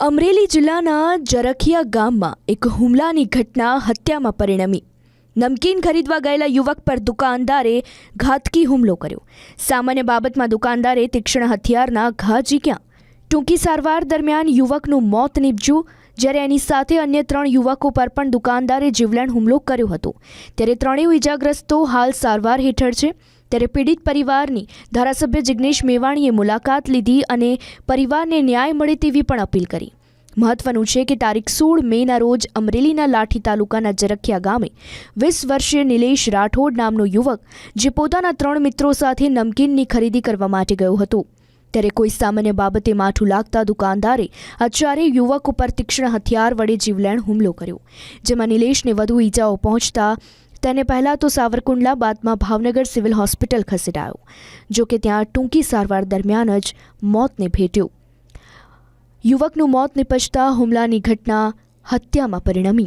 અમરેલી જિલ્લાના જરખિયા ગામમાં એક હુમલાની ઘટના હત્યામાં પરિણમી। નમકીન ખરીદવા ગયેલા યુવક પર દુકાનદારે ઘાતકી હુમલો કર્યો। સામાન્ય બાબતમાં દુકાનદારે તીક્ષ્ણ હથિયારના ઘા ઝીક્યા। ટૂંકી સારવાર દરમિયાન યુવકનું મોત નીપજ્યું, જ્યારે એની સાથે અન્ય 3 યુવકો પર પણ દુકાનદારે જીવલેણ હુમલો કર્યો હતો। ત્યારે ત્રણેય ઇજાગ્રસ્તો હાલ સારવાર હેઠળ છે। ત્યારે પીડિત પરિવારની ધારાસભ્ય જિગ્નેશ મેવાણીએ મુલાકાત લીધી અને પરિવારને ન્યાય મળે તેવી પણ અપીલ કરી। મહત્વનું છે કે તારીખ 16 મેના રોજ અમરેલીના લાઠી તાલુકાના જરખિયા ગામે 20 વર્ષીય નિલેશ રાઠોડ નામનો યુવક જે પોતાના 3 મિત્રો સાથે નમકીનની ખરીદી કરવા માટે ગયો હતો, ત્યારે કોઈ સામાન્ય બાબતે માઠું લાગતા દુકાનદારે આ ચારેય યુવક ઉપર તીક્ષ્ણ હથિયાર વડે જીવલેણ હુમલો કર્યો, જેમાં નિલેશને વધુ ઈજાઓ પહોંચતા તેને પહેલાં તો સાવરકુંડલા, બાદમાં ભાવનગર સિવિલ હોસ્પિટલ ખસેડાયો, જો કે ત્યાં ટૂંકી સારવાર દરમિયાન જ મોતને ભેટ્યો। યુવકનું મોત નિપજતા હુમલાની ઘટના હત્યામાં પરિણમી।